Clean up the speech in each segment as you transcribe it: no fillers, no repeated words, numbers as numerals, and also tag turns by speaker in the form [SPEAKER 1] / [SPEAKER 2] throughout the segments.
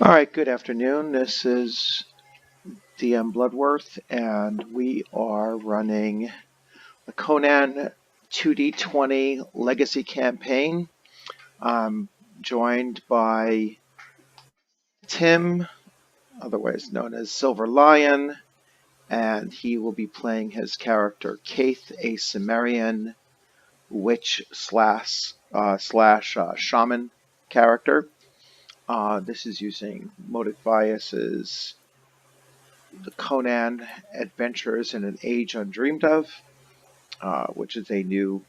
[SPEAKER 1] All right, good afternoon. This is DM Bloodworth, and we are running the Conan 2D20 Legacy Campaign. I'm joined by Tim, otherwise known as Silver Lion, and he will be playing his character Caith, a Cimmerian witch slash shaman character. This is using Modifius's The Conan Adventures in an Age Undreamed of, which is a new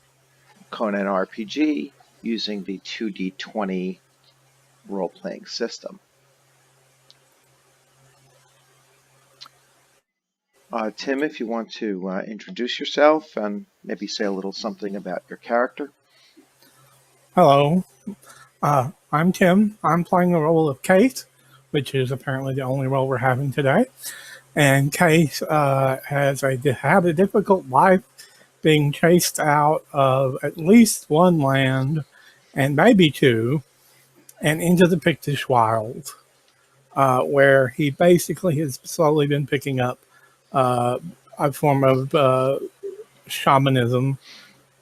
[SPEAKER 1] Conan RPG using the 2D20 role-playing system. Tim, if you want to introduce yourself and maybe say a little something about your character.
[SPEAKER 2] Hello, I'm Tim. I'm playing the role of Caith, which is apparently the only role we're having today. And Caith had a difficult life being chased out of at least one land, and maybe two, and into the Pictish Wild, where he basically has slowly been picking up a form of shamanism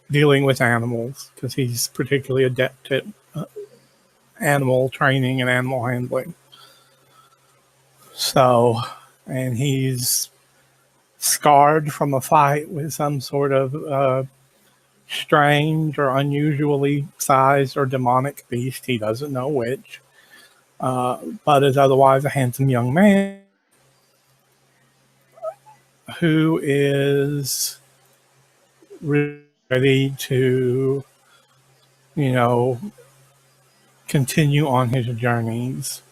[SPEAKER 2] dealing with animals, because he's particularly adept at animal training and animal handling. So, and he's scarred from a fight with some sort of strange or unusually sized or demonic beast. He doesn't know which, but is otherwise a handsome young man who is ready to, continue on his journeys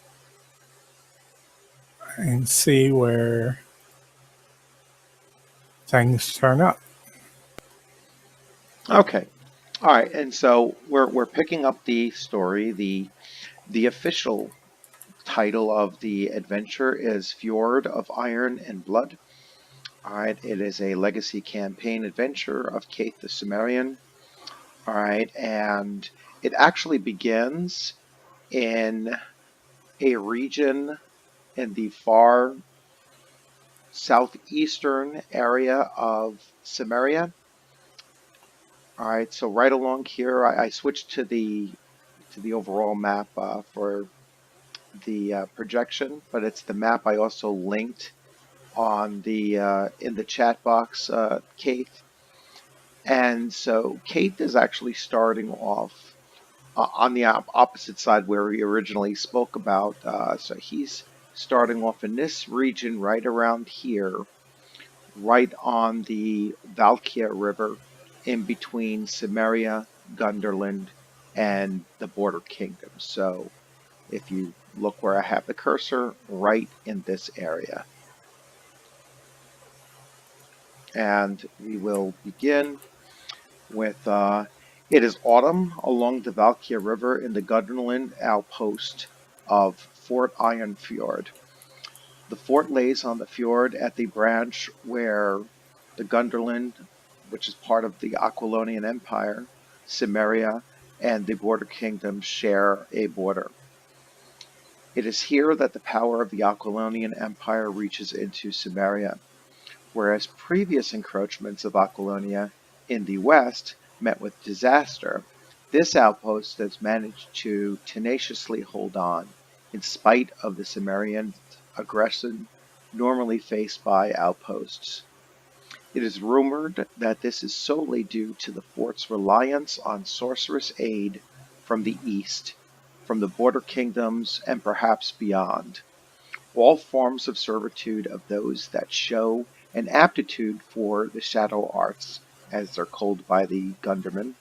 [SPEAKER 2] and see where things turn up.
[SPEAKER 1] Okay. All right, and so we're picking up the story. The official title of the adventure is Fjord of Iron and Blood. All right, it is a legacy campaign adventure of Caith the Cimmerian. All right, and it actually begins in a region in the far southeastern area of Cimmeria. All right, so right along here, I switched to the overall map for the projection, but it's the map I also linked on the in the chat box, Caith. And so Caith is actually starting off on the opposite side where we originally spoke about. So he's starting off in this region right around here, right on the Valkia River, in between Cimmeria, Gunderland, and the Border Kingdom. So if you look where I have the cursor, right in this area. And we will begin with it is autumn along the Valkia River in the Gunderland outpost of Fort Iron Fjord. The fort lays on the fjord at the branch where the Gunderland, which is part of the Aquilonian Empire, Cimmeria, and the Border Kingdom share a border. It is here that the power of the Aquilonian Empire reaches into Cimmeria, whereas previous encroachments of Aquilonia in the west met with disaster. This outpost has managed to tenaciously hold on, in spite of the Cimmerian aggression normally faced by outposts. It is rumored that this is solely due to the fort's reliance on sorcerous aid from the east, from the border kingdoms, and perhaps beyond. All forms of servitude of those that show an aptitude for the shadow arts, as they're called by the Gunderman,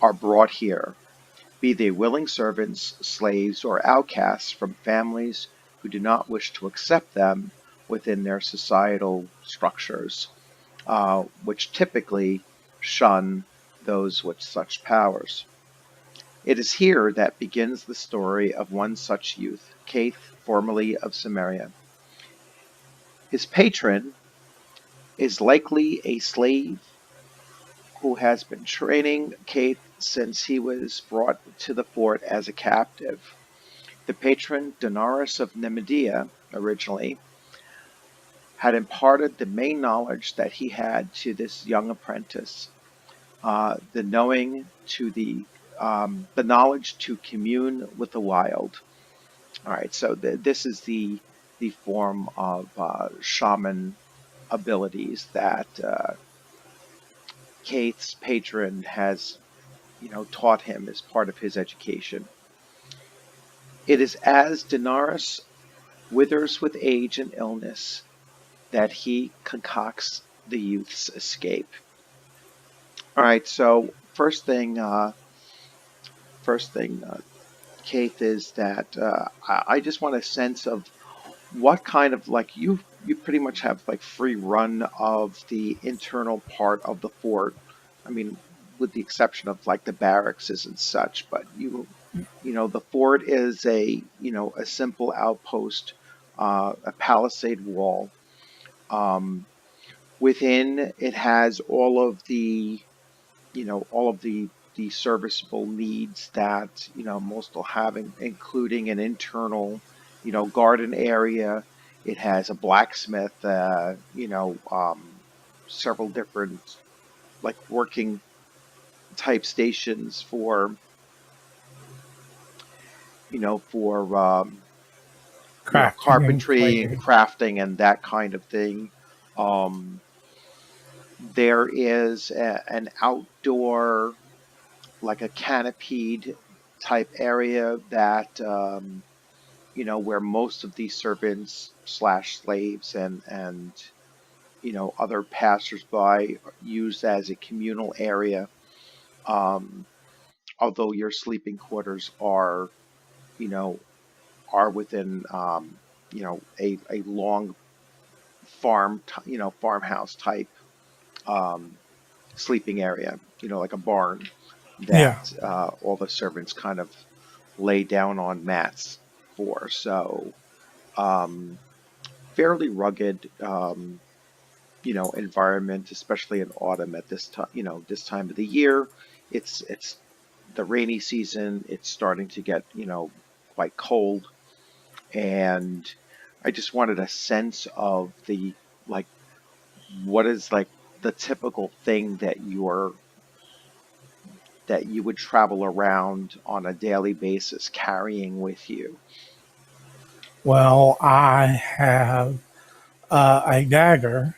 [SPEAKER 1] are brought here, be they willing servants, slaves, or outcasts from families who do not wish to accept them within their societal structures, which typically shun those with such powers. It is here that begins the story of one such youth, Caith, formerly of Cimmeria. His patron is likely a slave who has been training Caith since he was brought to the fort as a captive. The patron Donarus of Nemedia originally had imparted the main knowledge that he had to this young apprentice, the knowing to the knowledge to commune with the wild. All right, so this is the form of shaman abilities that Caith's patron has, taught him as part of his education. It is as Donarus withers with age and illness that he concocts the youth's escape. All right, so first thing, Caith, is that I just want a sense of what kind of, like, you pretty much have like free run of the internal part of the fort. I mean, with the exception of like the barracks and such, but the fort is a simple outpost, a palisade wall. Um, Within it has all of the serviceable needs that most will have, including an internal garden area. It has a blacksmith, several different like working type stations for
[SPEAKER 2] Crafting and
[SPEAKER 1] carpentry and
[SPEAKER 2] plating.
[SPEAKER 1] crafting and that kind of thing. um there is an outdoor, like a canopied type area that where most of these servants slash slaves and other passersby use as a communal area. Um, Although your sleeping quarters you know are within a long farmhouse type um, sleeping area, like a barn that
[SPEAKER 2] Yeah.
[SPEAKER 1] all the servants kind of lay down on mats for. So um, fairly rugged, environment, especially in autumn at this time of the year. It's the rainy season. It's starting to get quite cold, and I just wanted a sense of the, like, what is like the typical thing that you would travel around on a daily basis carrying with you.
[SPEAKER 2] Well, I have a dagger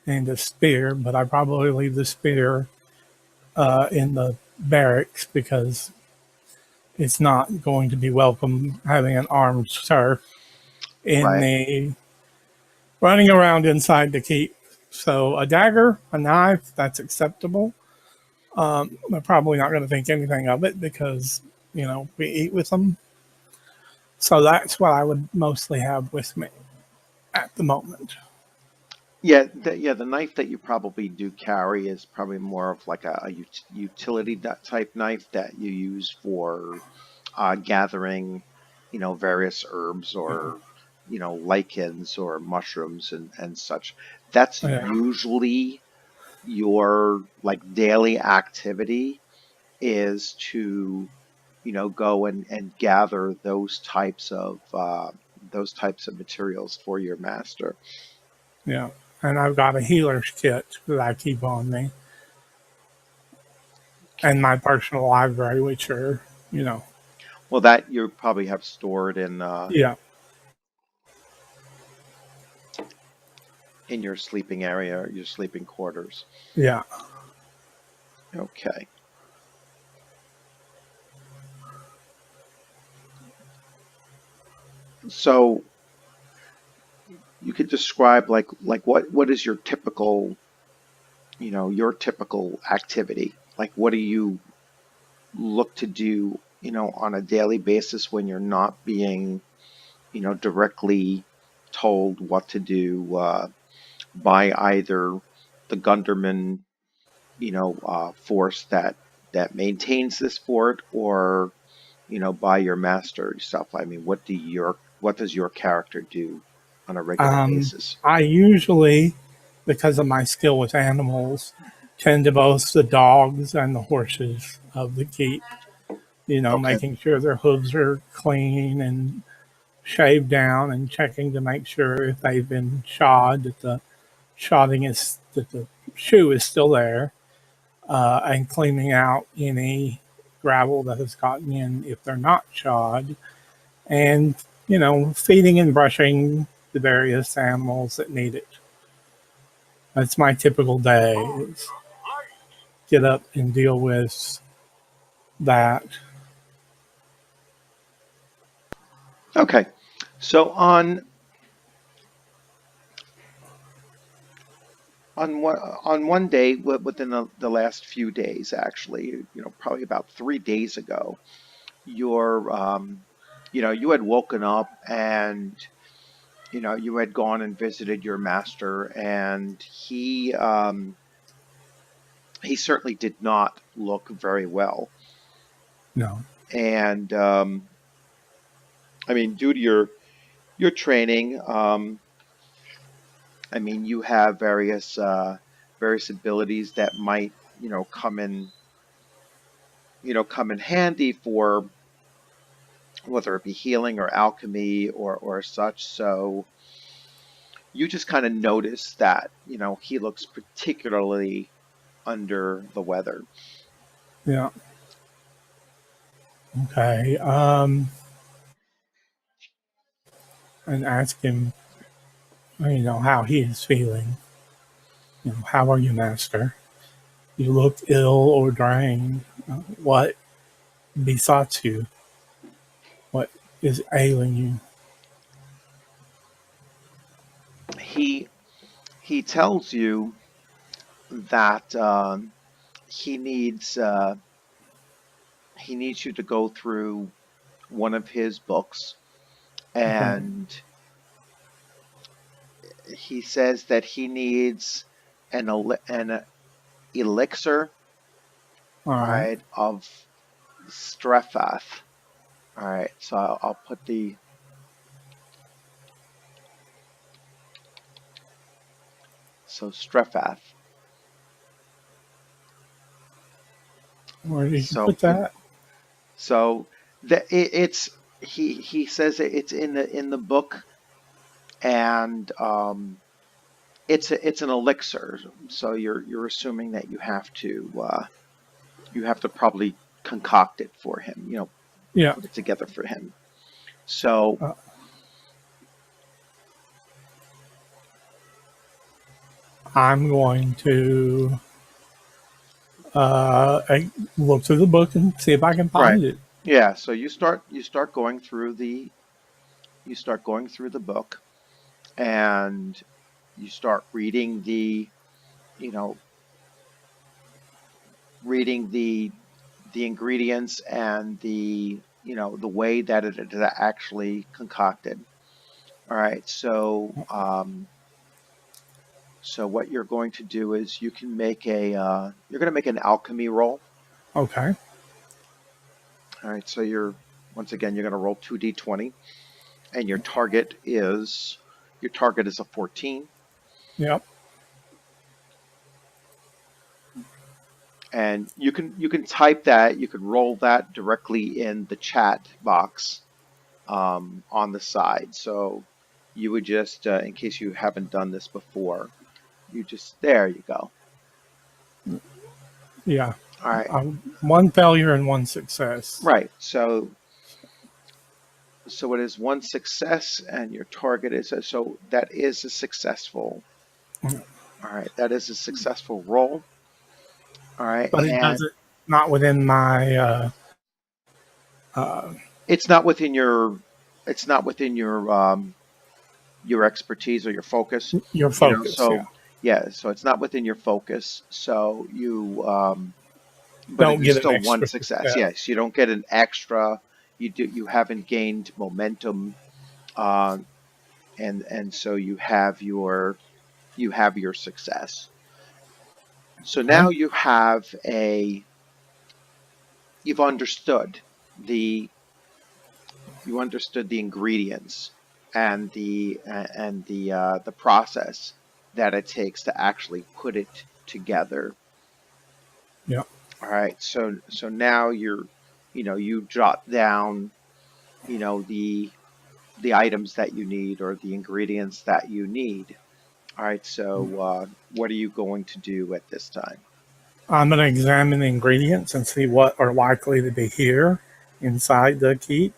[SPEAKER 2] and a spear, but I probably leave the spear in the barracks because it's not going to be welcome having an armed serf in
[SPEAKER 1] Right.
[SPEAKER 2] the running around inside the keep. So a dagger, a knife, that's acceptable. I'm probably not going to think anything of it because we eat with them. So that's what I would mostly have with me at the moment.
[SPEAKER 1] Yeah, the knife that you probably do carry is probably more of like a utility type knife that you use for gathering, various herbs or lichens or mushrooms and such. That's
[SPEAKER 2] Yeah,
[SPEAKER 1] usually your like daily activity, is to go and gather those types of materials for your master.
[SPEAKER 2] yeah. And I've got a healer's kit that I keep on me, and my personal library, which are, you know,
[SPEAKER 1] Well, that you probably have stored
[SPEAKER 2] yeah,
[SPEAKER 1] in your sleeping area, or your sleeping quarters.
[SPEAKER 2] yeah.
[SPEAKER 1] Okay. So you could describe, like what is your typical activity? Like, what do you look to do, on a daily basis when you're not being, directly told what to do by either the Gunderman, force that maintains this fort, or by your master yourself. I mean, what does your character do on a regular basis?
[SPEAKER 2] I usually, because of my skill with animals, tend to both the dogs and the horses of the keep.
[SPEAKER 1] Okay.
[SPEAKER 2] making sure their hooves are clean and shaved down, and checking to make sure if they've been shod that the shoe is still there, and cleaning out any gravel that has gotten in if they're not shod, and feeding and brushing the various animals that need it. That's my typical day. Is get up and deal with that.
[SPEAKER 1] Okay. So on one day within the last few days, actually, probably about 3 days ago, you're you had woken up and you had gone and visited your master, and he certainly did not look very well.
[SPEAKER 2] No,
[SPEAKER 1] And I mean, due to your training, I mean, you have various abilities that might come in handy for whether it be healing or alchemy or such. So you just kind of notice that he looks particularly under the weather.
[SPEAKER 2] yeah, okay. And ask him, how he is feeling. How are you, master? You look ill or drained. What besought you? What is ailing you?
[SPEAKER 1] He he tells you that he needs uh, he needs you to go through one of his books,
[SPEAKER 2] Okay.
[SPEAKER 1] and he says that he needs an elixir,
[SPEAKER 2] All
[SPEAKER 1] all
[SPEAKER 2] right.
[SPEAKER 1] right, of Strephath. All right, so I'll put the so Strephath.
[SPEAKER 2] Where did you
[SPEAKER 1] So
[SPEAKER 2] put that?
[SPEAKER 1] so it's he says it's in the book, and it's an elixir. So you're assuming that you have to probably concoct it for him,
[SPEAKER 2] Yeah.
[SPEAKER 1] put it together for him. So
[SPEAKER 2] Uh, I'm going to look through the book and see if I can
[SPEAKER 1] right,
[SPEAKER 2] find it.
[SPEAKER 1] yeah. So you start going through the book, and you start you know reading the ingredients and the way that it is actually concocted. All right. So what you're going to do is you're going to make an alchemy roll.
[SPEAKER 2] Okay.
[SPEAKER 1] All right. So once again, you're going to roll 2d20, and your target is a 14.
[SPEAKER 2] Yep.
[SPEAKER 1] And you can type that, you can roll that directly in the chat box, on the side. So you would just, in case you haven't done this before, there you go.
[SPEAKER 2] Yeah.
[SPEAKER 1] All right.
[SPEAKER 2] One failure and one success.
[SPEAKER 1] Right. So it is one success, and your target so that is a successful. All right. That is a successful roll. All right.
[SPEAKER 2] But it
[SPEAKER 1] And
[SPEAKER 2] does it not within my uh,
[SPEAKER 1] it's not within your expertise or your focus,
[SPEAKER 2] your focus. Yeah.
[SPEAKER 1] so yeah, so it's not within your focus. So but it
[SPEAKER 2] Don't
[SPEAKER 1] is
[SPEAKER 2] get an
[SPEAKER 1] still one
[SPEAKER 2] extra
[SPEAKER 1] success.
[SPEAKER 2] success.
[SPEAKER 1] Yes, you don't get an extra. You haven't gained momentum, uh, and so you have your success. So
[SPEAKER 2] Okay.
[SPEAKER 1] now you've understood the ingredients and the process that it takes to actually put it together.
[SPEAKER 2] Yeah.
[SPEAKER 1] All right, so now you jot down, the items that you need or the ingredients that you need. All right, so what are you going to do at this time?
[SPEAKER 2] I'm going to examine the ingredients and see what are likely to be here inside the keep.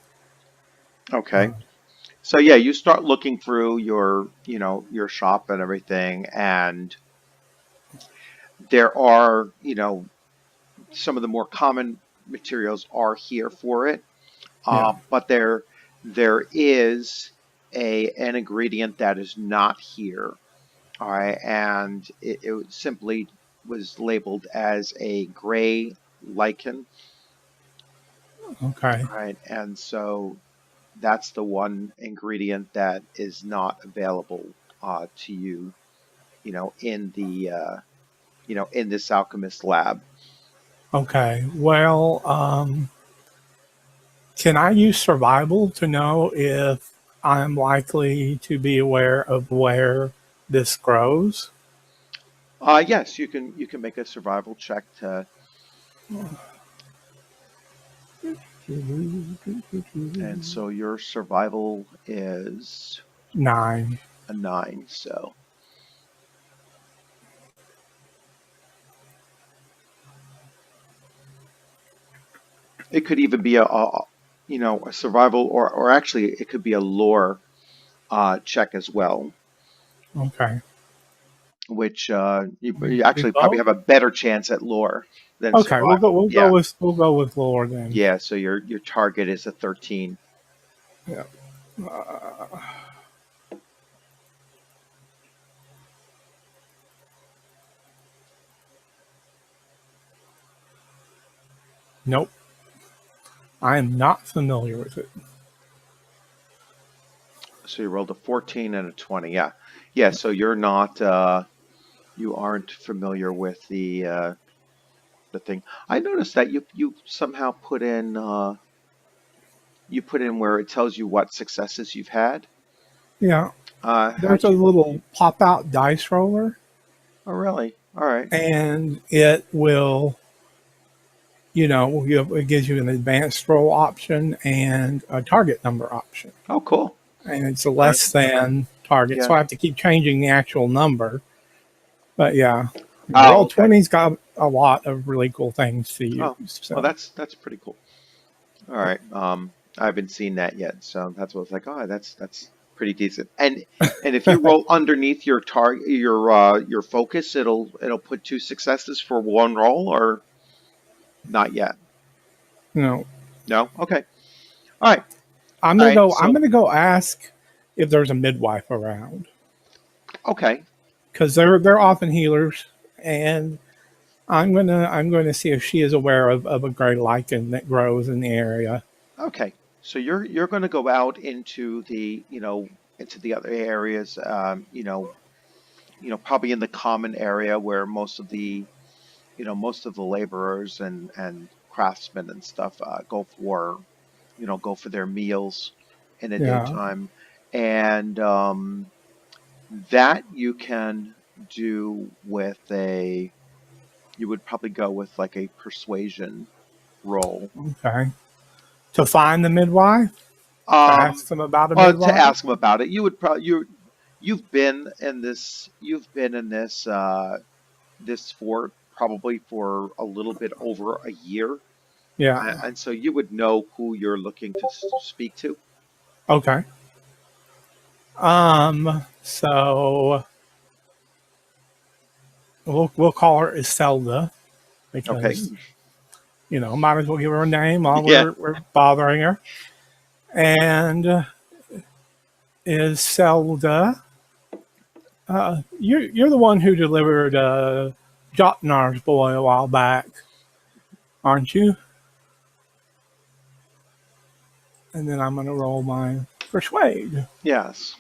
[SPEAKER 1] Okay. So yeah, you start looking through your shop and everything, and there are, some of the more common materials are here for it.
[SPEAKER 2] Yeah.
[SPEAKER 1] But there is an ingredient that is not here. All right, and it simply was labeled as a gray lichen.
[SPEAKER 2] Okay.
[SPEAKER 1] All right, and so that's the one ingredient that is not available to you, in this alchemist lab.
[SPEAKER 2] Okay. Well, can I use survival to know if I'm likely to be aware of where this grows?
[SPEAKER 1] Yes, you can make a survival check to, and so your survival is
[SPEAKER 2] 9.
[SPEAKER 1] a 9. So it could even be a survival, or actually it could be a lore check as well,
[SPEAKER 2] Okay.
[SPEAKER 1] which you
[SPEAKER 2] Do
[SPEAKER 1] actually probably
[SPEAKER 2] both?
[SPEAKER 1] have a better chance at lore than
[SPEAKER 2] Okay,
[SPEAKER 1] survival. Yeah,
[SPEAKER 2] we'll go with lore then.
[SPEAKER 1] yeah. So your target is a 13.
[SPEAKER 2] Yeah. Uh, nope. I am not familiar with it.
[SPEAKER 1] So you rolled a 14 and a 20. Yeah, yeah. So you aren't familiar with the thing. I noticed that you somehow put in where it tells you what successes you've had.
[SPEAKER 2] Yeah. There's
[SPEAKER 1] How'd
[SPEAKER 2] a
[SPEAKER 1] you?
[SPEAKER 2] little pop out dice roller,
[SPEAKER 1] Oh, really? All right.
[SPEAKER 2] and it will, it gives you an advanced roll option and a target number option.
[SPEAKER 1] Oh, cool.
[SPEAKER 2] And it's a
[SPEAKER 1] All right.
[SPEAKER 2] less than target.
[SPEAKER 1] Yeah.
[SPEAKER 2] So I have to keep changing the actual number. But yeah,
[SPEAKER 1] Oh,
[SPEAKER 2] roll
[SPEAKER 1] okay.
[SPEAKER 2] 20's got a lot of really cool things to use.
[SPEAKER 1] Oh, well,
[SPEAKER 2] So
[SPEAKER 1] that's pretty cool. All right. I haven't seen that yet, so that's what I was like. Oh, that's pretty decent. And if you roll underneath your target, your focus, it'll put two successes for one roll, or not yet.
[SPEAKER 2] you know,
[SPEAKER 1] No. Okay. All right.
[SPEAKER 2] I'm
[SPEAKER 1] All
[SPEAKER 2] gonna
[SPEAKER 1] right.
[SPEAKER 2] go. I'm
[SPEAKER 1] So
[SPEAKER 2] gonna go ask if there's a midwife around
[SPEAKER 1] okay.
[SPEAKER 2] because they're often healers, and I'm gonna see if she is aware of a gray lichen that grows in the area.
[SPEAKER 1] Okay. So you're going to go out into the other areas. Probably in the common area where most of the laborers and craftsmen and stuff go for their meals in the
[SPEAKER 2] Yeah.
[SPEAKER 1] daytime, and that you can do with you would probably go with like a persuasion roll.
[SPEAKER 2] Okay. To find the midwife, to
[SPEAKER 1] Um,
[SPEAKER 2] ask them about a
[SPEAKER 1] to
[SPEAKER 2] midwife.
[SPEAKER 1] ask them about it, you would probably you've been in this fort probably for a little bit over a year,
[SPEAKER 2] Yeah.
[SPEAKER 1] and so you would know who you're looking to speak to.
[SPEAKER 2] Okay. So we'll call her Iselda
[SPEAKER 1] Okay.
[SPEAKER 2] because might as well give her a name while
[SPEAKER 1] Yeah.
[SPEAKER 2] we're bothering her. And Iselda, you're the one who delivered Jotnar's boy a while back, aren't you? And then I'm gonna roll my persuade,
[SPEAKER 1] Yes.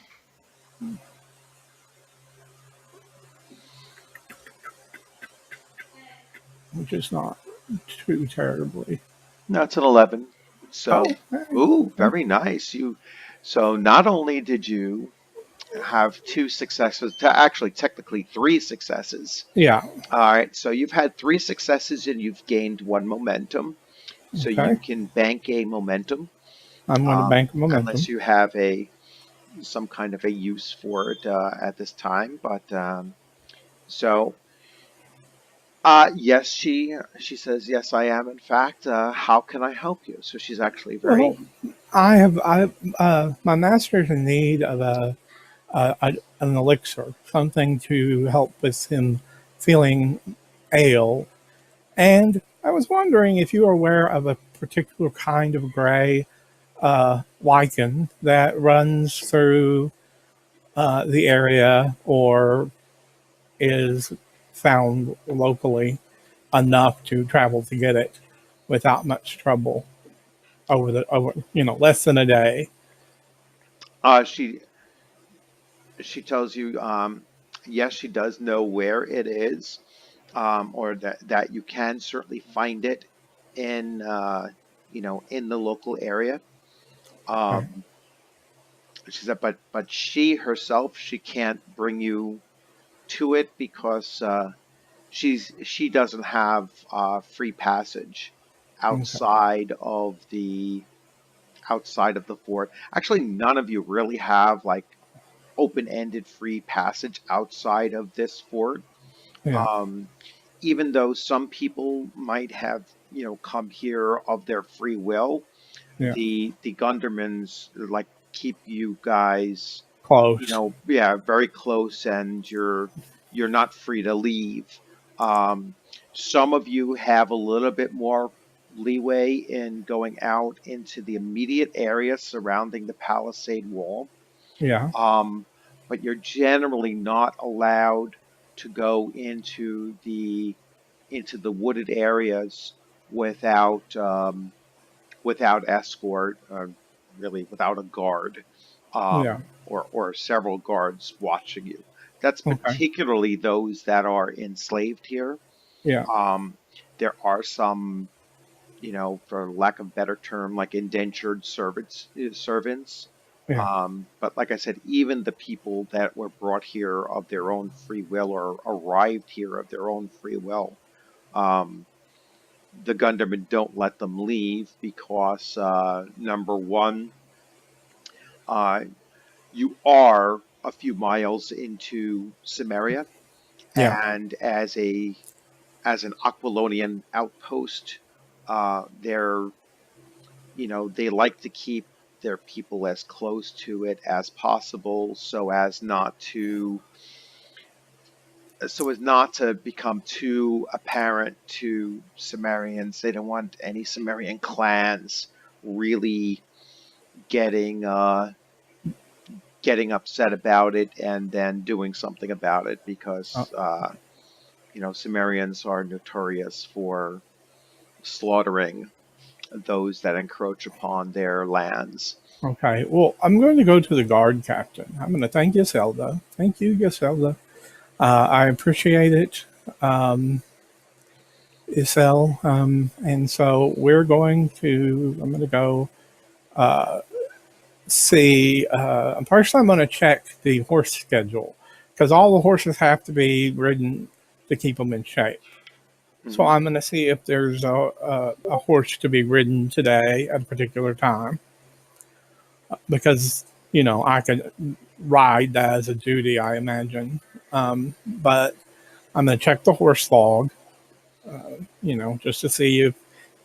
[SPEAKER 2] which is not too terribly.
[SPEAKER 1] No, it's an 11.
[SPEAKER 2] Oh,
[SPEAKER 1] So,
[SPEAKER 2] okay.
[SPEAKER 1] ooh, very nice. So not only did you have two successes, actually technically three successes.
[SPEAKER 2] Yeah.
[SPEAKER 1] All right. So you've had three successes and you've gained one momentum. So you
[SPEAKER 2] Okay.
[SPEAKER 1] can bank a momentum,
[SPEAKER 2] I'm going to bank
[SPEAKER 1] unless
[SPEAKER 2] momentum.
[SPEAKER 1] you have a some kind of a use for it at this time. But so yes, she says yes, I am. In fact, how can I help you? So she's actually
[SPEAKER 2] Well,
[SPEAKER 1] very
[SPEAKER 2] my master's in need of an elixir, something to help with him feeling ail. And I was wondering if you are aware of a particular kind of gray lichen that runs through the area or is found locally enough to travel to get it without much trouble over less than a day.
[SPEAKER 1] she she tells you yes, she does know where it is, or that you can certainly find it in in the local area.
[SPEAKER 2] Okay.
[SPEAKER 1] Um, she said, but she herself, she can't bring you to it because she doesn't have free passage
[SPEAKER 2] Okay.
[SPEAKER 1] outside of the outside of the fort. Actually, none of you really have like open-ended free passage outside of this fort.
[SPEAKER 2] Yeah.
[SPEAKER 1] Um, Even though some people might have, come here of their free will,
[SPEAKER 2] Yeah.
[SPEAKER 1] the Gundermans like keep you guys,
[SPEAKER 2] Close.
[SPEAKER 1] yeah, very close, and you're not free to leave. Um, some of you have a little bit more leeway in going out into the immediate area surrounding the palisade wall,
[SPEAKER 2] Yeah.
[SPEAKER 1] um, but you're generally not allowed to go into the wooded areas without without escort, really without a guard,
[SPEAKER 2] Yeah.
[SPEAKER 1] or several guards watching you. That's
[SPEAKER 2] Okay.
[SPEAKER 1] particularly those that are enslaved here.
[SPEAKER 2] Yeah.
[SPEAKER 1] Um, there are some, for lack of a better term, like indentured servants.
[SPEAKER 2] Yeah.
[SPEAKER 1] But like I said, even the people that were brought here of their own free will or arrived here of their own free will, um, the Gundermen don't let them leave because number one, uh, you are a few miles into Cimmeria,
[SPEAKER 2] Yeah.
[SPEAKER 1] and as an Aquilonian outpost, they're they like to keep their people as close to it as possible so as not to become too apparent to Cimmerians. They don't want any Cimmerian clans really getting getting upset about it and then doing something about it
[SPEAKER 2] Uh,
[SPEAKER 1] because Cimmerians are notorious for slaughtering those that encroach upon their lands.
[SPEAKER 2] okay. Well, I'm going to go to the guard captain. I'm going to thank Giselda. Thank you, Giselda. I appreciate it, Isel. And so we're going to. I'm going to go see. First, I'm going to check the horse schedule because all the horses have to be ridden to keep them in shape. So
[SPEAKER 1] Hmm.
[SPEAKER 2] I'm going to see if there's a horse to be ridden today at a particular time because I could ride that as a duty, I imagine. But I'm going to check the horse log, just to see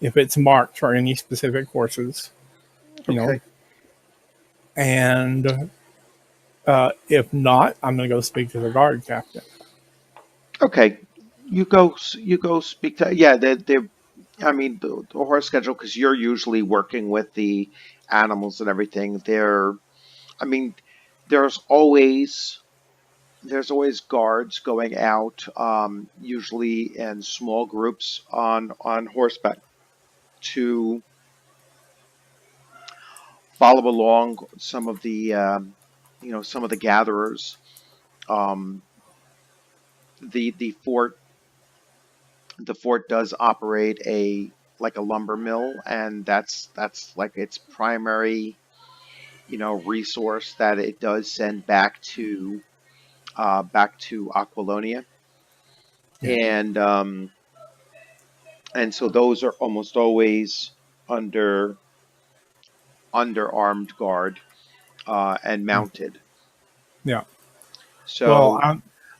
[SPEAKER 2] if it's marked for any specific horses, you know,
[SPEAKER 1] Okay.
[SPEAKER 2] and if not, I'm going to go speak to the guard captain.
[SPEAKER 1] Okay. You go speak to, yeah, they're I mean the horse schedule, because you're usually working with the animals and everything. I mean there's always there's always guards going out, usually in small groups on horseback to follow along some of the some of the gatherers. Um, the fort does operate a like a lumber mill, and that's like its primary resource that it does send back to Aquilonia.
[SPEAKER 2] Yeah.
[SPEAKER 1] And and so those are almost always under armed guard and mounted.
[SPEAKER 2] Yeah. Well,
[SPEAKER 1] So,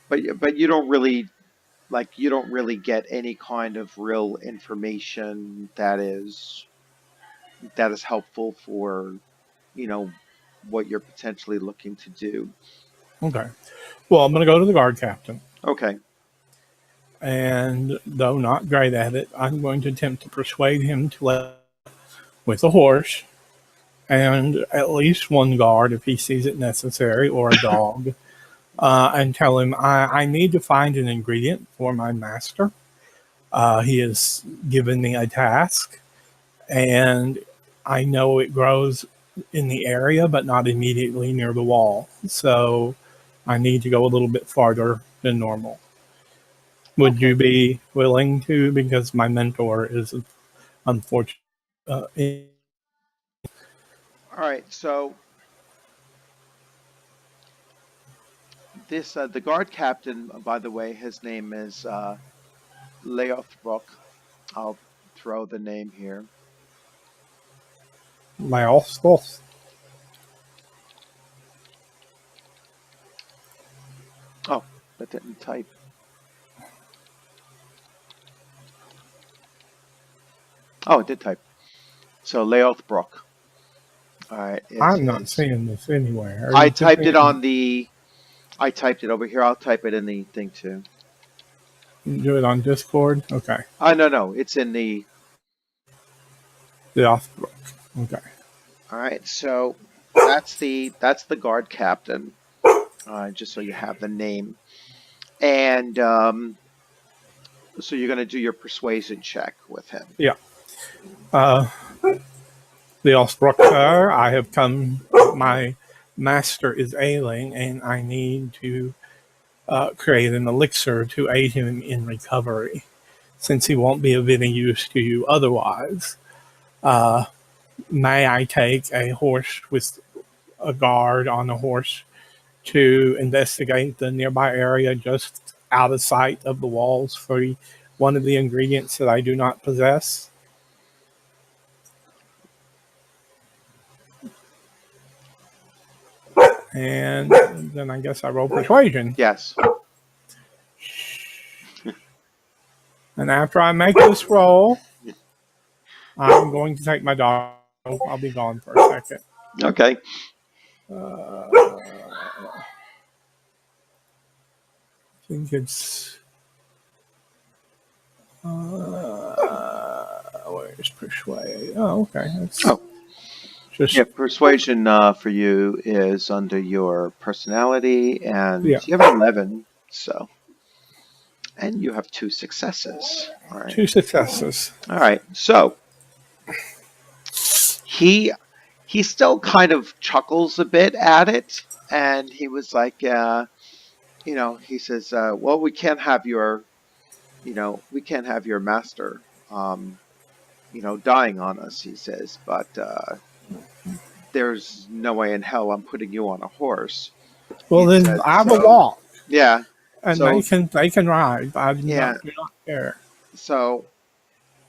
[SPEAKER 1] but you don't really you don't really get any kind of real information that is helpful for you know what you're potentially looking to do.
[SPEAKER 2] okay. Well, I'm going to go to the guard captain.
[SPEAKER 1] Okay.
[SPEAKER 2] And though not great at it, I'm going to attempt to persuade him to let with a horse and at least one guard if he sees it necessary, or a dog, and tell him I need to find an ingredient for my master. He has given me a task, and I know it grows in the area, but not immediately near the wall. So I need to go a little bit farther than normal. Would you
[SPEAKER 1] Okay.
[SPEAKER 2] be willing to? Because my mentor is unfortunate. Uh,
[SPEAKER 1] All right. So this the guard captain, by the way, his name is Leothbrok. I'll throw the name here.
[SPEAKER 2] Laos, Laos.
[SPEAKER 1] Oh, that didn't type. Oh, it did type. So Leothbrok. All right, is
[SPEAKER 2] I'm not
[SPEAKER 1] his.
[SPEAKER 2] seeing this anywhere. Are
[SPEAKER 1] I
[SPEAKER 2] you
[SPEAKER 1] typed
[SPEAKER 2] putting
[SPEAKER 1] it
[SPEAKER 2] it?
[SPEAKER 1] on the. I typed it over here. I'll type it in the thing too.
[SPEAKER 2] Do it on Discord. Okay.
[SPEAKER 1] Oh no, no, it's in the.
[SPEAKER 2] The Othbrook. Okay.
[SPEAKER 1] All right, so that's the guard captain. Just so you have the name, and so you're going to do your persuasion check with him.
[SPEAKER 2] Yeah. Uh, the Othbrook, sir. I have come. My master is ailing, and I need to create an elixir to aid him in recovery, since he won't be of any use to you otherwise. Uh, may I take a horse with a guard on a horse to investigate the nearby area just out of sight of the walls for one of the ingredients that I do not possess? And then I guess I roll persuasion.
[SPEAKER 1] Yes.
[SPEAKER 2] And after I make this roll, I'm going to take my dog. I'll be gone for a second.
[SPEAKER 1] Okay.
[SPEAKER 2] I think it's. Where's persuade? Oh, okay. That's
[SPEAKER 1] Oh,
[SPEAKER 2] just.
[SPEAKER 1] yeah. Persuasion for you is under your personality, and
[SPEAKER 2] Yeah,
[SPEAKER 1] you have an 11. So, and you have two successes. All right.
[SPEAKER 2] two successes.
[SPEAKER 1] All right. So he he still kind of chuckles a bit at it, and he was like, he says, "Well, we can't have your, we can't have your master, dying on us." He says, "But there's no way in hell I'm putting you on a horse."
[SPEAKER 2] Well,
[SPEAKER 1] He
[SPEAKER 2] then
[SPEAKER 1] said,
[SPEAKER 2] I will
[SPEAKER 1] "So
[SPEAKER 2] walk,
[SPEAKER 1] yeah,
[SPEAKER 2] and
[SPEAKER 1] so
[SPEAKER 2] they can ride. I
[SPEAKER 1] yeah,
[SPEAKER 2] do not care.
[SPEAKER 1] so."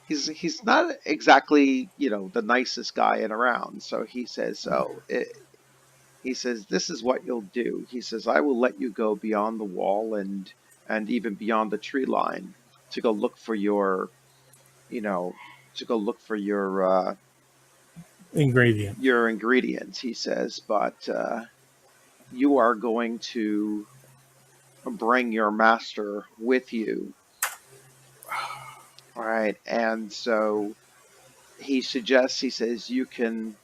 [SPEAKER 1] He's not exactly the nicest guy in around. So he says he says, "This is what you'll do." He says, "I will let you go beyond the wall and even beyond the tree line to go look for you know, to go look for
[SPEAKER 2] Ingredient.
[SPEAKER 1] your ingredients." He says, "But you are going to bring your master with you." All right, and so he suggests. He says, you can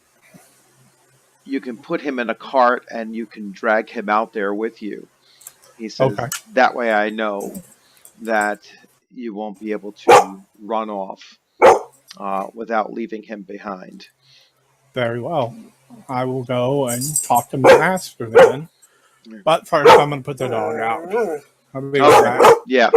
[SPEAKER 1] put him in a cart and you can drag him out there with you. He says,
[SPEAKER 2] Okay,
[SPEAKER 1] that way I know that you won't be able to run off without leaving him behind.
[SPEAKER 2] very well. I will go and talk to my master then. But first, I'm going to put the dog out. I'll be right
[SPEAKER 1] Okay.
[SPEAKER 2] back.
[SPEAKER 1] Yeah.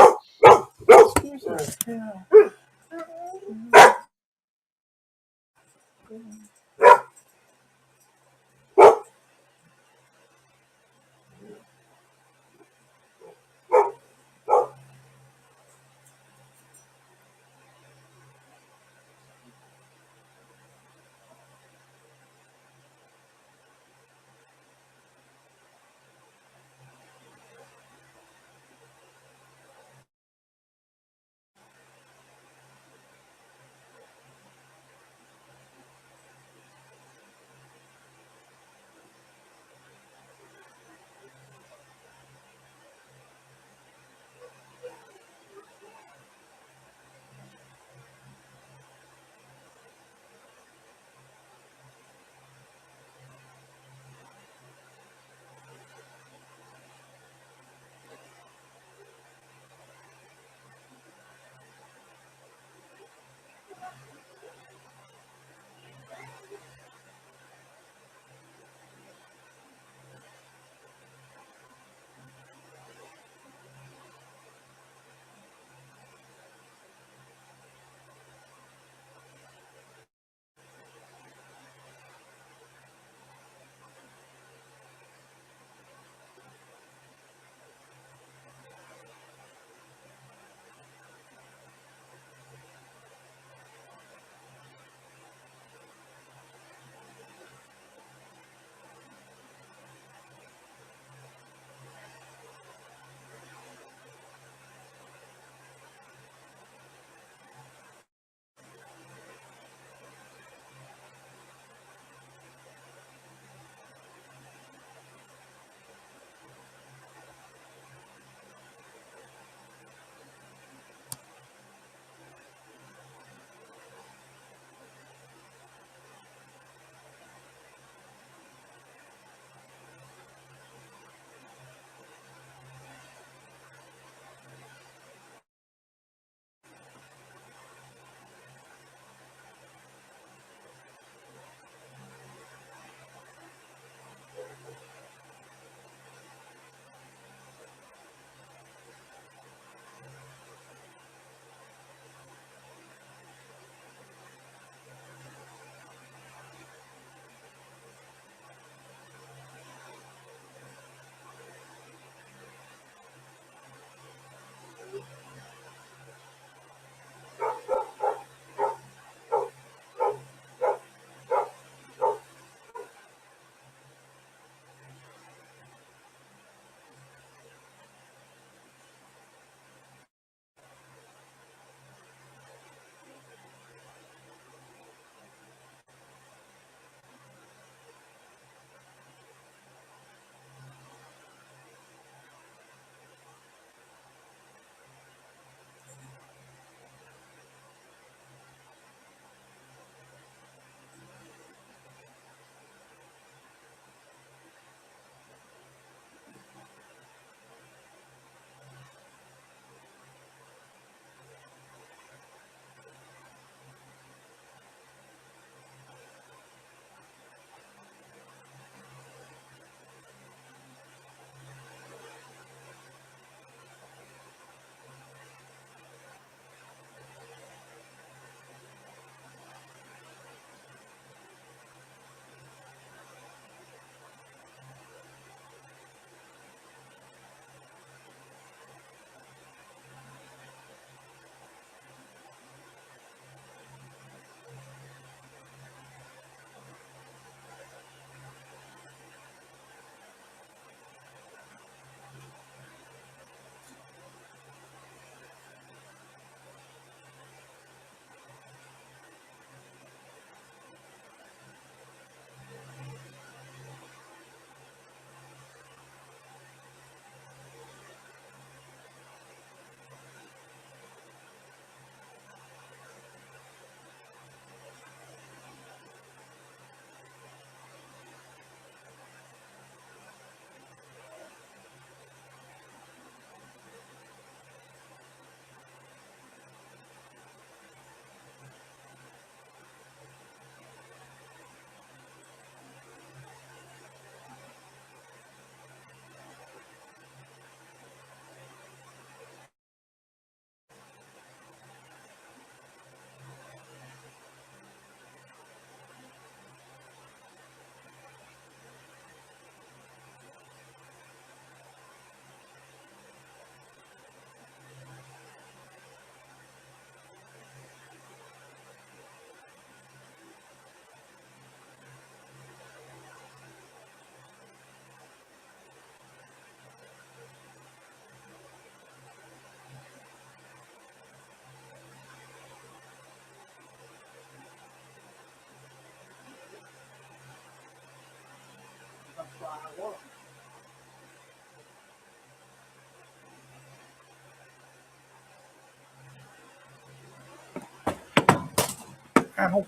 [SPEAKER 2] Ow.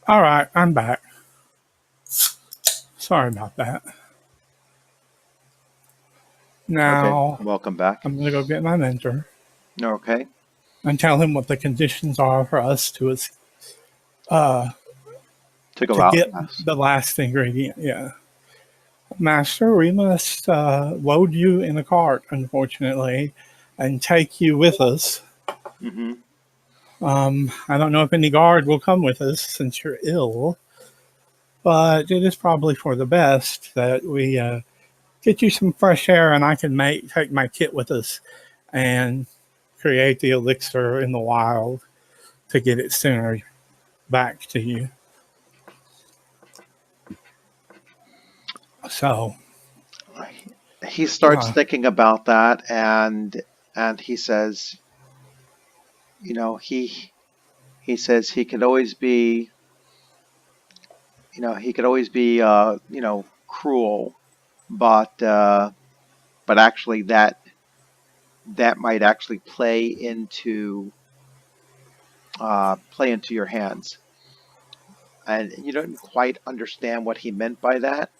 [SPEAKER 2] All right, I'm back. Sorry about that.
[SPEAKER 1] Okay,
[SPEAKER 2] Now
[SPEAKER 1] welcome back.
[SPEAKER 2] I'm going to go get my mentor
[SPEAKER 1] Okay,
[SPEAKER 2] and tell him what the conditions are for us uh,
[SPEAKER 1] to go
[SPEAKER 2] to
[SPEAKER 1] out.
[SPEAKER 2] get
[SPEAKER 1] Yes.
[SPEAKER 2] the last ingredient. Yeah, Master, we must load you in a cart, unfortunately, and take you with us.
[SPEAKER 1] Mm-hmm.
[SPEAKER 2] I don't know if any guard will come with us since you're ill, but it is probably for the best that we get you some fresh air, and I can take my kit with us and create the elixir in the wild to get it sooner back to you. So,
[SPEAKER 1] He starts
[SPEAKER 2] uh,
[SPEAKER 1] thinking about that, and he says, he says he could always be, he could always be, cruel, but actually that might actually play into your hands. And you don't quite understand what he meant by that,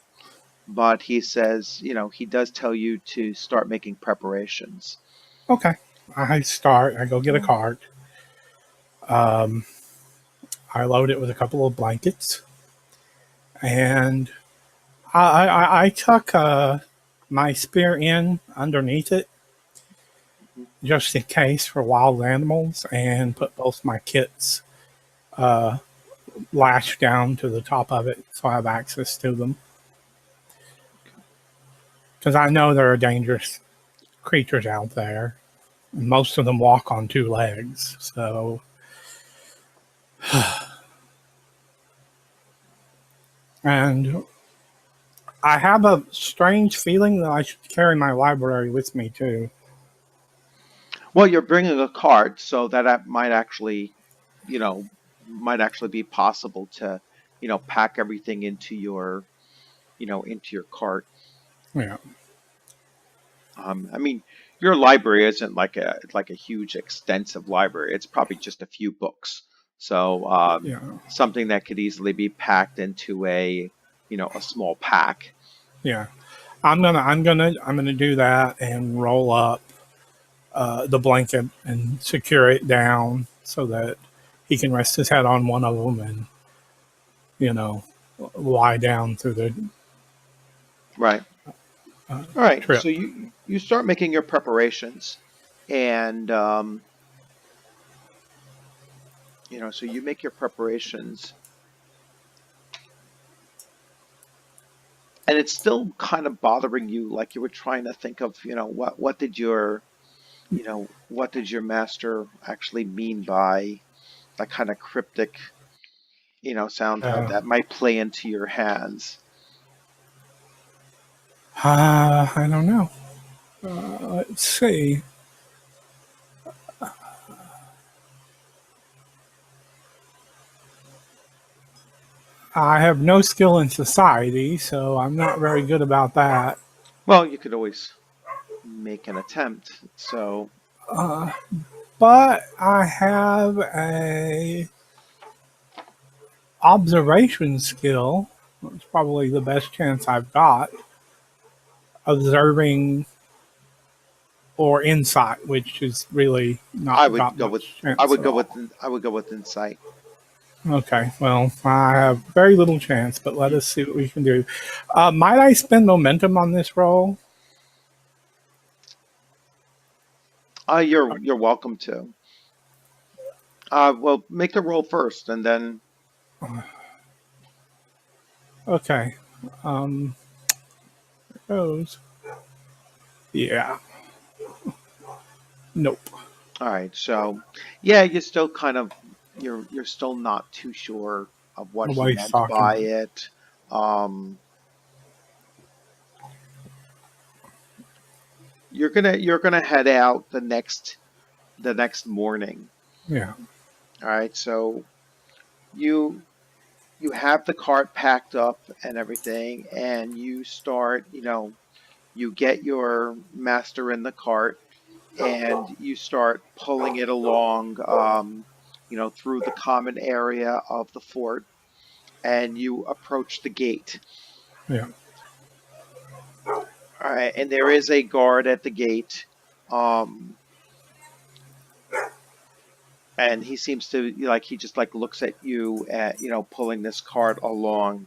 [SPEAKER 1] but he says, he does tell you to start making preparations.
[SPEAKER 2] okay. I go get a cart. Um, I load it with a couple of blankets, and I tuck my spear in underneath it
[SPEAKER 1] Mhm.
[SPEAKER 2] just in case for wild animals, and put both my kits uh, lashed down to the top of it so I have access to them. Because I know there are dangerous creatures out there. And most of them walk on two legs. So, and I have a strange feeling that I should carry my library with me too.
[SPEAKER 1] Well, you're bringing a cart, so that you know, might actually be possible to, pack everything into your cart.
[SPEAKER 2] Yeah,
[SPEAKER 1] I mean, your library isn't like a huge, extensive library. It's probably just a few books. So,
[SPEAKER 2] yeah,
[SPEAKER 1] something that could easily be packed into a small pack.
[SPEAKER 2] yeah. I'm gonna do that and roll up the blanket and secure it down so that he can rest his head on one of them and you know lie down through the
[SPEAKER 1] Right. All right.
[SPEAKER 2] trip.
[SPEAKER 1] So you start making your preparations, and so you make your preparations, and it's still kind of bothering you, like you were trying to think of, what did your master actually mean by that kind of cryptic, sound
[SPEAKER 2] Uh,
[SPEAKER 1] that might play into your hands.
[SPEAKER 2] I don't know. Let's see. I have no skill in society, so I'm not very good about that.
[SPEAKER 1] Well, you could always make an attempt. So,
[SPEAKER 2] But I have a observation skill. It's probably the best chance I've got. Observing or insight, which is really
[SPEAKER 1] I
[SPEAKER 2] not
[SPEAKER 1] would
[SPEAKER 2] got
[SPEAKER 1] go with
[SPEAKER 2] much chance at all.
[SPEAKER 1] I would go with insight.
[SPEAKER 2] Okay, well, I have very little chance, but let us see what we can do. Might I spend momentum on this roll?
[SPEAKER 1] You're welcome to. Well, make the roll first, and then
[SPEAKER 2] Okay, um, goes. Yeah, nope.
[SPEAKER 1] all right. So, yeah, you're still kind of you're still not too sure of what he
[SPEAKER 2] Nobody's
[SPEAKER 1] meant
[SPEAKER 2] talking.
[SPEAKER 1] by it. Um, you're gonna head out the next morning.
[SPEAKER 2] Yeah.
[SPEAKER 1] All right. So you you have the cart packed up and everything, and you start, You get your master in the cart and you start pulling it along, through the common area of the fort, and you approach the gate.
[SPEAKER 2] Yeah.
[SPEAKER 1] All right, and there is a guard at the gate, um, and he seems to like he just like looks at you at pulling this cart along,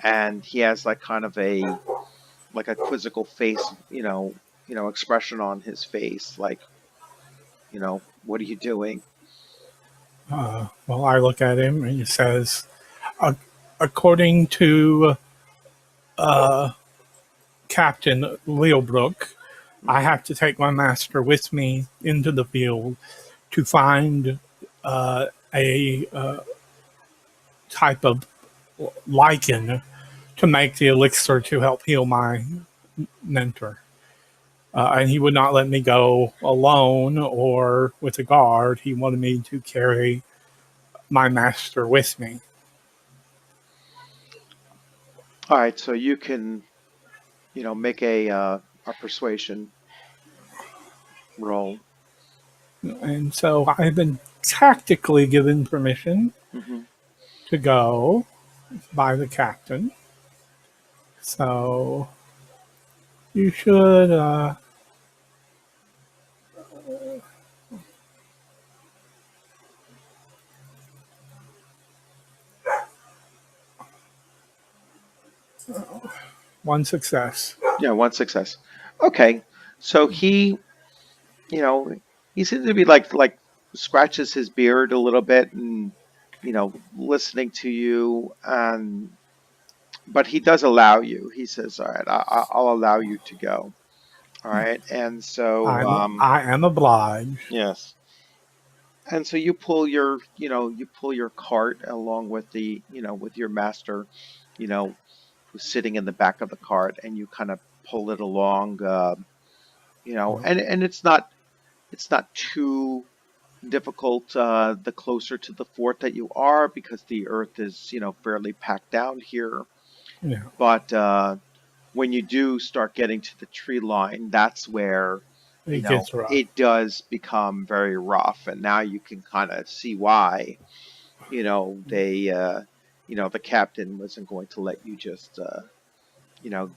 [SPEAKER 1] and he has like kind of a quizzical face, expression on his face, like, what are you doing?
[SPEAKER 2] Well, I look at him and he says, "Ac- according to Captain Leobrook, I
[SPEAKER 1] Hmm.
[SPEAKER 2] have to take my master with me into the field to find a type of lichen to make the elixir to help heal my mentor. And he would not let me go alone or with a guard. He wanted me to carry my master with me.
[SPEAKER 1] All right, so you can, make a persuasion roll.
[SPEAKER 2] And so I've been tactically given permission
[SPEAKER 1] Hmm.
[SPEAKER 2] to go by the captain. So you should, one success.
[SPEAKER 1] Yeah, one success. Okay, so you know, he seems to be like scratches his beard a little bit and listening to you, and but he does allow you. He says, "All right, I'll allow you to go." All right, and so
[SPEAKER 2] I am obliged.
[SPEAKER 1] yes, and so you pull your cart along with with your master, you know, who's sitting in the back of the cart, and you kind of pull it along, and it's not too difficult the closer to the fort that you are, because the earth is fairly packed down here.
[SPEAKER 2] Yeah,
[SPEAKER 1] But when you do start getting to the tree line, that's where
[SPEAKER 2] it gets rough.
[SPEAKER 1] it does become very rough, and now you can kind of see why they the captain wasn't going to let you just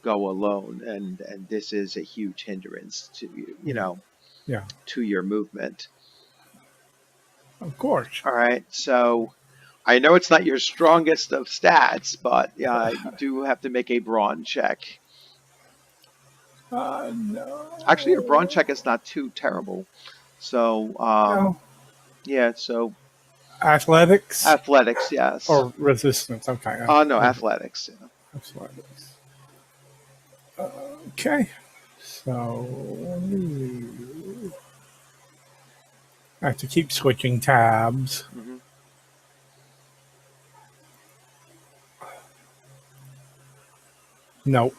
[SPEAKER 1] go alone, and this is a huge hindrance to you you
[SPEAKER 2] Yeah,
[SPEAKER 1] know
[SPEAKER 2] yeah,
[SPEAKER 1] to your movement.
[SPEAKER 2] of course.
[SPEAKER 1] All right, so I know it's not your strongest of stats, but you do have to make a brawn check. Actually, your brawn
[SPEAKER 2] No,
[SPEAKER 1] check is not too terrible. So,
[SPEAKER 2] no.
[SPEAKER 1] yeah, so
[SPEAKER 2] Athletics
[SPEAKER 1] athletics, yes.
[SPEAKER 2] or resistance? Okay,
[SPEAKER 1] No, athletics. Yeah.
[SPEAKER 2] athletics. Okay, so I have to keep switching tabs.
[SPEAKER 1] Hmm.
[SPEAKER 2] Nope.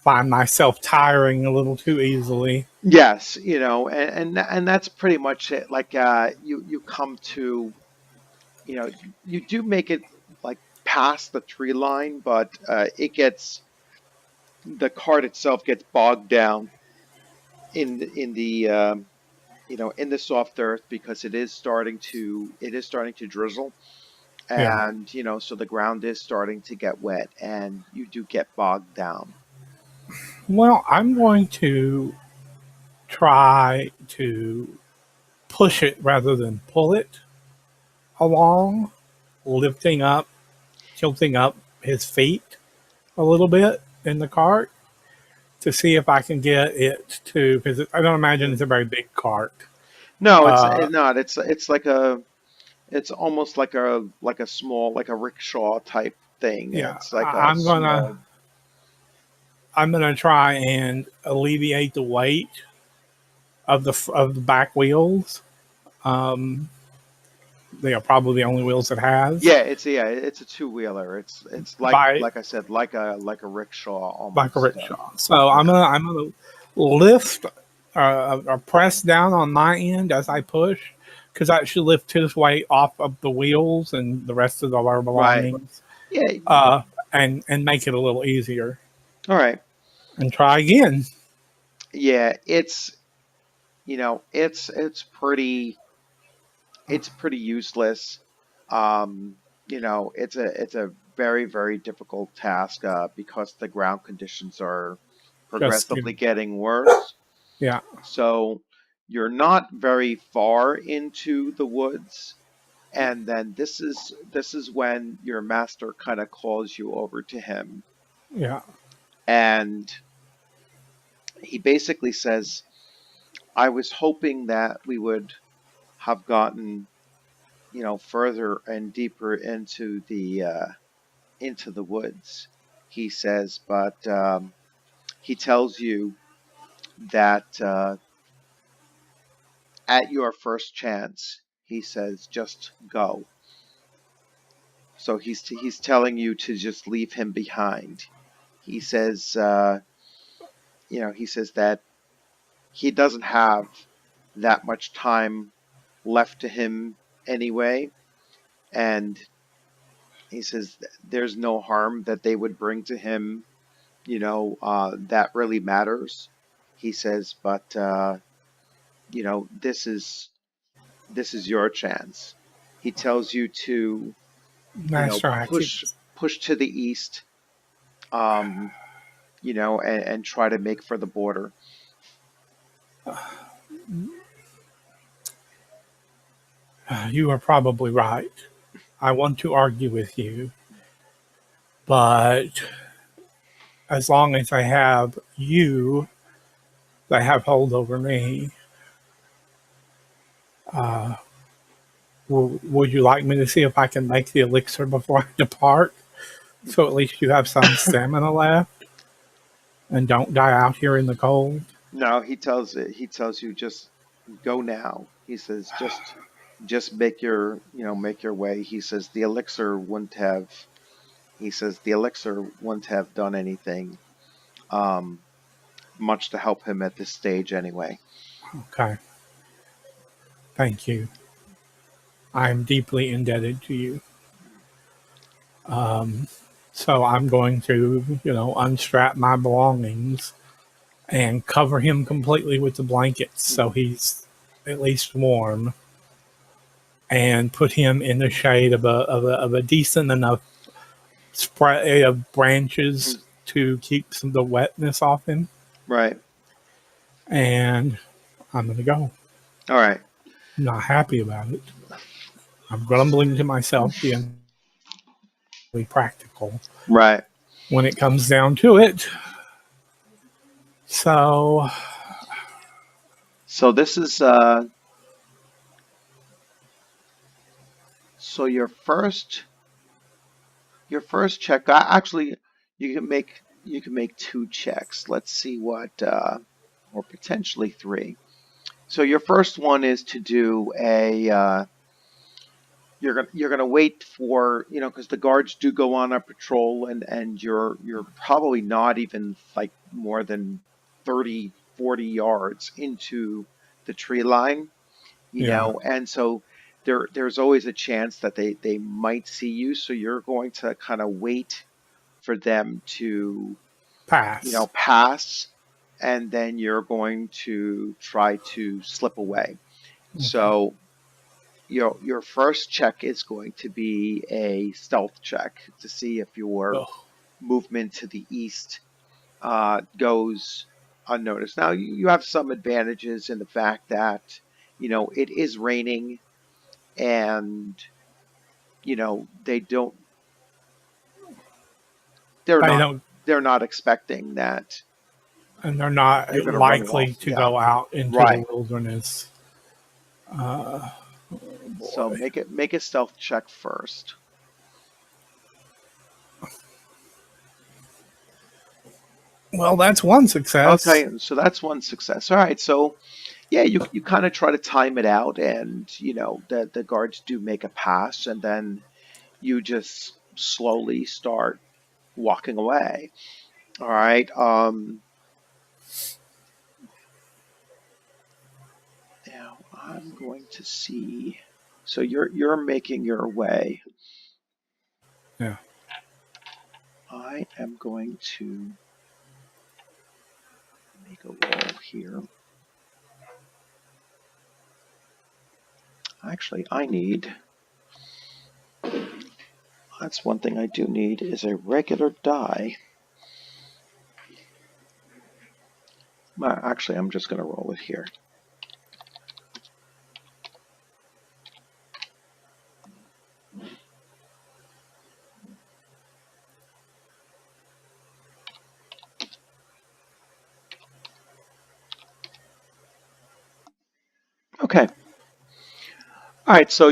[SPEAKER 2] Find myself tiring a little too easily.
[SPEAKER 1] Yes, and that's pretty much it. Like, you come to, you do make it like past the tree line, but the cart itself gets bogged down in the soft earth, because it is starting to drizzle,
[SPEAKER 2] Yeah.
[SPEAKER 1] and so the ground is starting to get wet, and you do get bogged down.
[SPEAKER 2] Well, I'm going to try to push it rather than pull it along, lifting up, tilting up his feet a little bit in the cart to see if I can get it to, because I don't imagine it's a very big cart.
[SPEAKER 1] No, it's
[SPEAKER 2] Uh,
[SPEAKER 1] not. It's almost like a small, like a rickshaw type thing.
[SPEAKER 2] yeah,
[SPEAKER 1] It's like a small.
[SPEAKER 2] I'm gonna try and alleviate the weight of the back wheels. Um, they are probably the only wheels it has.
[SPEAKER 1] Yeah, it's a two-wheeler. It's like
[SPEAKER 2] By
[SPEAKER 1] like I said, like a rickshaw
[SPEAKER 2] like a
[SPEAKER 1] almost.
[SPEAKER 2] rickshaw. So
[SPEAKER 1] Yeah.
[SPEAKER 2] I'm gonna lift or press down on my end as I push, because I should lift his weight off of the wheels and the rest of our
[SPEAKER 1] Right.
[SPEAKER 2] belongings,
[SPEAKER 1] Yeah.
[SPEAKER 2] uh, and make it a little easier.
[SPEAKER 1] All right.
[SPEAKER 2] and try again.
[SPEAKER 1] Yeah, it's pretty useless. Um, it's a very, very difficult task because the ground conditions are
[SPEAKER 2] Just
[SPEAKER 1] progressively getting worse.
[SPEAKER 2] yeah,
[SPEAKER 1] So you're not very far into the woods, and then this is when your master kind of calls you over to him,
[SPEAKER 2] yeah.
[SPEAKER 1] and he basically says, "I was hoping that we would have gotten, further and deeper into the woods," he says, but he tells you that at your first chance, he says, just go. So he's telling you to just leave him behind. He says, he says that he doesn't have that much time left to him anyway, and he says there's no harm that they would bring to him, that really matters. He says, but this is your chance. He tells you to,
[SPEAKER 2] Master
[SPEAKER 1] push
[SPEAKER 2] Actions.
[SPEAKER 1] push to the east, um, and try to make for the border.
[SPEAKER 2] You are probably right. I want to argue with you, but as long as I have you that have hold over me, would you like me to see if I can make the elixir before I depart? So at least you have some stamina left and don't die out here in the cold?
[SPEAKER 1] No, he tells you just go now. He says just make your way. He says the elixir wouldn't have done anything um much to help him at this stage anyway.
[SPEAKER 2] Okay, thank you. I'm deeply indebted to you. So I'm going to, unstrap my belongings and cover him completely with the blankets so he's at least warm, and put him in the shade of a decent enough spray of branches to keep some of the wetness off him.
[SPEAKER 1] Right.
[SPEAKER 2] And I'm going to go.
[SPEAKER 1] All right.
[SPEAKER 2] I'm not happy about it. I'm grumbling to myself, being really practical
[SPEAKER 1] Right.
[SPEAKER 2] when it comes down to it. So,
[SPEAKER 1] So this is so your first check. Actually, you can make two checks. Let's see what or potentially three. So your first one is to do a you're gonna wait for, because the guards do go on a patrol, and you're probably not even like more than 30, 40 yards into the tree line,
[SPEAKER 2] yeah,
[SPEAKER 1] and so there's always a chance that they might see you, so you're going to kind of wait for them to,
[SPEAKER 2] pass.
[SPEAKER 1] pass, and then you're going to try to slip away.
[SPEAKER 2] Okay.
[SPEAKER 1] So your first check is going to be a stealth check to see if your
[SPEAKER 2] Oh,
[SPEAKER 1] movement to the east goes unnoticed. Now you have some advantages in the fact that it is raining, and they don't they're
[SPEAKER 2] they
[SPEAKER 1] not
[SPEAKER 2] don't,
[SPEAKER 1] they're not expecting that
[SPEAKER 2] and they're
[SPEAKER 1] you're
[SPEAKER 2] not
[SPEAKER 1] going to run off.
[SPEAKER 2] likely to
[SPEAKER 1] Yeah,
[SPEAKER 2] go out into the
[SPEAKER 1] right.
[SPEAKER 2] wilderness.
[SPEAKER 1] So
[SPEAKER 2] Boy.
[SPEAKER 1] make a stealth check first.
[SPEAKER 2] Well, that's one success.
[SPEAKER 1] Okay, so that's one success. All right, so yeah, you kind of try to time it out, and the guards do make a pass, and then you just slowly start walking away. All right. Now I'm going to see. So you're making your way.
[SPEAKER 2] Yeah.
[SPEAKER 1] I am going to make a roll here. Actually, that's one thing I do need, is a regular die. Well, actually, I'm just going to roll it here. Okay. All right, so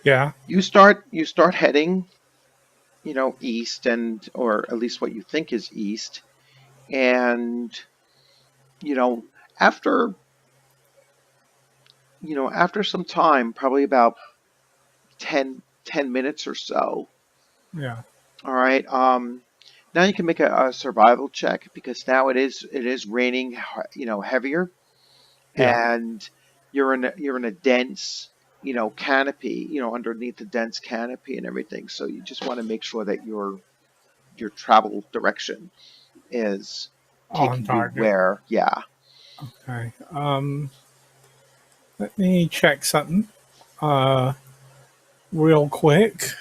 [SPEAKER 2] Yeah.
[SPEAKER 1] you start heading, east, and or at least what you think is east, and you know after after some time, probably about 10 minutes or so.
[SPEAKER 2] Yeah.
[SPEAKER 1] All right. Now you can make a survival check, because now it is raining, heavier,
[SPEAKER 2] Yeah.
[SPEAKER 1] and you're in a dense, canopy, underneath the dense canopy and everything. So you just want to make sure that your travel direction is
[SPEAKER 2] On
[SPEAKER 1] taking you
[SPEAKER 2] target.
[SPEAKER 1] where, yeah.
[SPEAKER 2] Okay. Let me check something uh, real quick.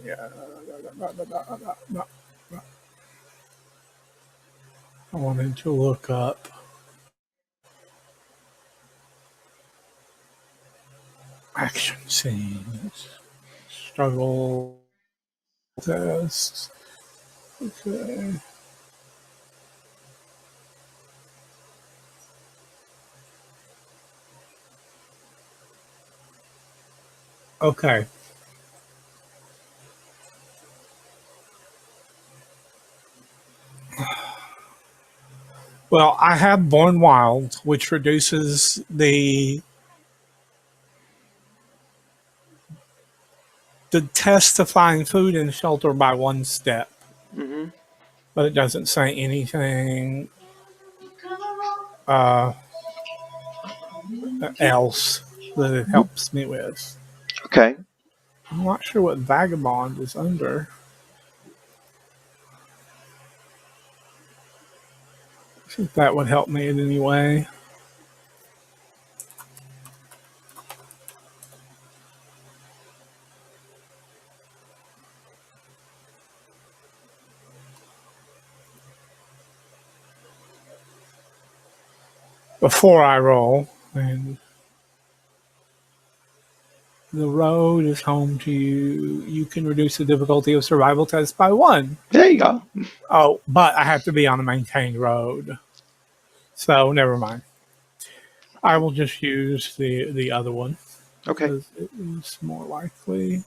[SPEAKER 2] Yeah. I wanted to look up action scenes, struggle tests. Okay. Okay. Well, I have Born Wild, which reduces the test to find food and shelter by one step,
[SPEAKER 1] Hmm.
[SPEAKER 2] but it doesn't say anything uh, else that it helps me with.
[SPEAKER 1] Okay.
[SPEAKER 2] I'm not sure what Vagabond is under. If that would help me in any way. Before I roll, and the road is home to you. You can reduce the difficulty of survival tests by one.
[SPEAKER 1] There you go.
[SPEAKER 2] Oh, but I have to be on a maintained road. So never mind. I will just use the other one
[SPEAKER 1] Okay.
[SPEAKER 2] because it is more likely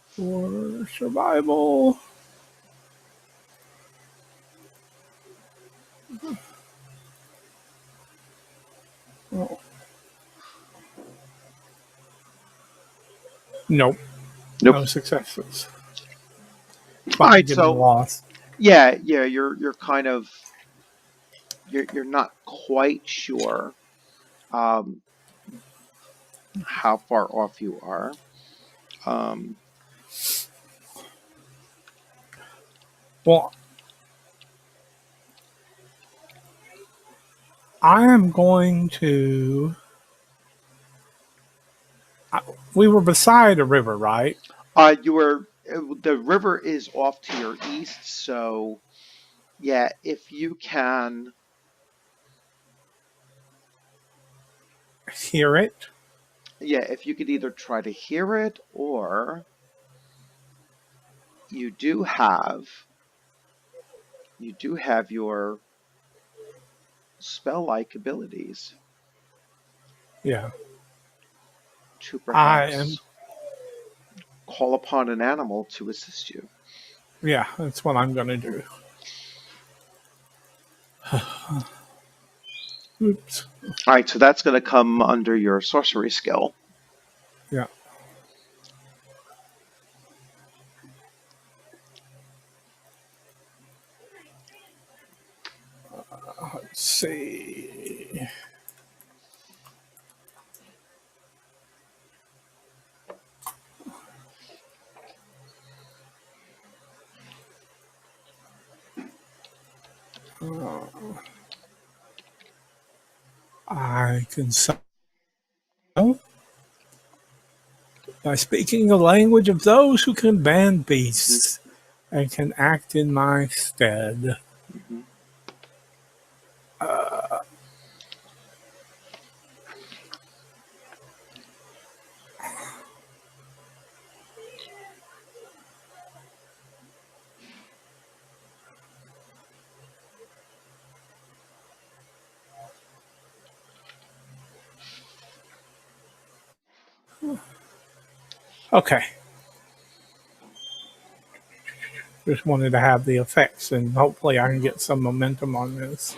[SPEAKER 2] for survival. Oh, nope,
[SPEAKER 1] Nope.
[SPEAKER 2] no successes.
[SPEAKER 1] All
[SPEAKER 2] About to
[SPEAKER 1] right.
[SPEAKER 2] give me
[SPEAKER 1] So
[SPEAKER 2] lost.
[SPEAKER 1] yeah, you're kind of, you're not quite sure um, how far off you are. Um,
[SPEAKER 2] Well, I am going to. We were beside a river, right?
[SPEAKER 1] the river is off to your east, so yeah, if you can,
[SPEAKER 2] Hear it.
[SPEAKER 1] yeah, if you could either try to hear it, or you do have you do have your spell-like abilities
[SPEAKER 2] Yeah,
[SPEAKER 1] to
[SPEAKER 2] I am.
[SPEAKER 1] perhaps call upon an animal to assist you.
[SPEAKER 2] Yeah, that's what I'm going to do. Oops.
[SPEAKER 1] All right, so that's going to come under your sorcery skill.
[SPEAKER 2] Yeah. Let's see. I can summon by speaking the language of those who can ban
[SPEAKER 1] Hmm.
[SPEAKER 2] beasts and can act in my stead.
[SPEAKER 1] Hmm.
[SPEAKER 2] Okay, just wanted to have the effects, and hopefully I can get some momentum on this.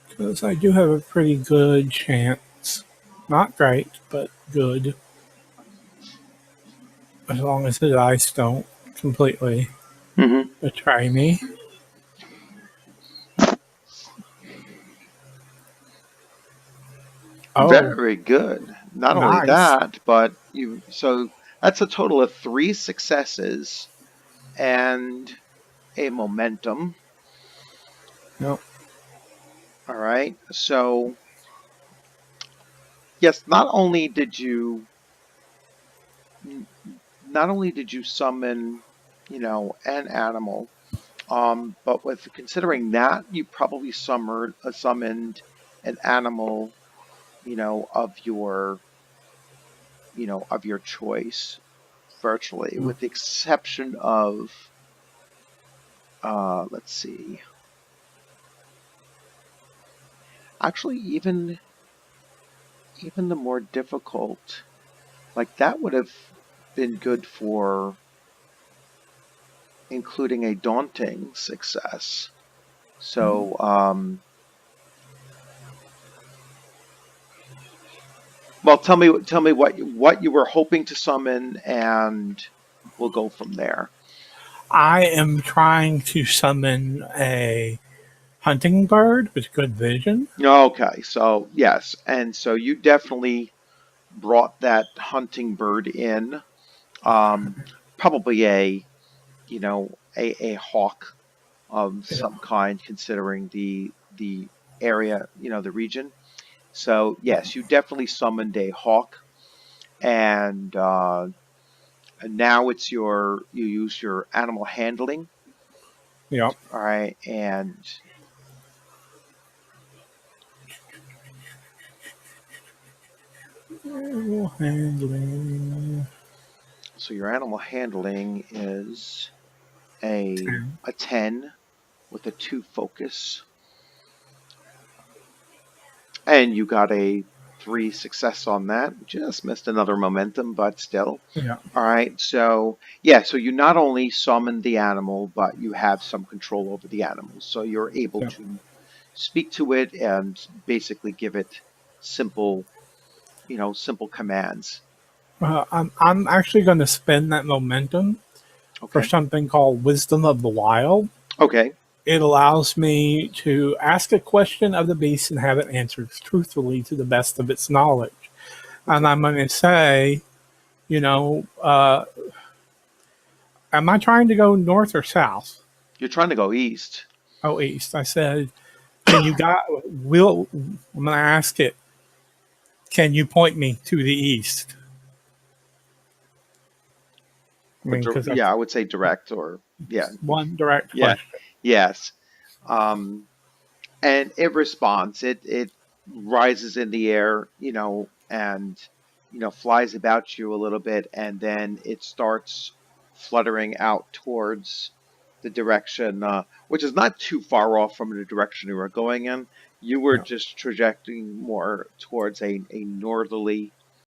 [SPEAKER 2] Because I do have a pretty good chance. Not great, but good. As long as the dice don't completely
[SPEAKER 1] Hmm.
[SPEAKER 2] betray me. Oh,
[SPEAKER 1] Very good. Not only
[SPEAKER 2] nice.
[SPEAKER 1] that, but that's a total of 3 successes and a momentum.
[SPEAKER 2] No,
[SPEAKER 1] All right. So yes, not only did you summon, an animal, but with considering that you probably summoned an animal, of your choice, virtually, with the exception of, let's see, actually, even the more difficult, like that would have been good for including a daunting success. So, well, tell me what you were hoping to summon, and we'll go from there.
[SPEAKER 2] I am trying to summon a hunting bird with good vision.
[SPEAKER 1] Okay, so yes, and so you definitely brought that hunting bird in. Um, Probably a hawk of
[SPEAKER 2] Yeah,
[SPEAKER 1] some kind, considering the area, the region. So yes, you definitely summoned a hawk, and now you use your animal handling.
[SPEAKER 2] yeah.
[SPEAKER 1] All right, and
[SPEAKER 2] Handling
[SPEAKER 1] so your animal handling is a
[SPEAKER 2] 10.
[SPEAKER 1] a 10 with a 2 focus, and you got a 3 success on that. Just missed another momentum, but still.
[SPEAKER 2] Yeah,
[SPEAKER 1] All right, so yeah, so you not only summon the animal, but you have some control over the animal. So you're able
[SPEAKER 2] yeah.
[SPEAKER 1] to speak to it and basically give it simple, simple commands.
[SPEAKER 2] I'm actually going to spend that momentum for
[SPEAKER 1] Okay.
[SPEAKER 2] something called Wisdom of the Wild.
[SPEAKER 1] Okay.
[SPEAKER 2] It allows me to ask a question of the beast and have it answered truthfully to the best of its knowledge. And
[SPEAKER 1] Okay.
[SPEAKER 2] I'm going to say, you know, am I trying to go north or south?
[SPEAKER 1] You're trying to go east.
[SPEAKER 2] Oh, east. I said, can you got will I'm going to ask it, can you point me to the east? I mean, because
[SPEAKER 1] Yeah,
[SPEAKER 2] that's
[SPEAKER 1] I would say direct, or yeah.
[SPEAKER 2] one direct
[SPEAKER 1] Yeah.
[SPEAKER 2] question.
[SPEAKER 1] Yes. Um, and it responds. It rises in the air, and flies about you a little bit, and then it starts fluttering out towards the direction, which is not too far off from the direction you were going in. You were
[SPEAKER 2] Yeah.
[SPEAKER 1] just trajecting more towards a northerly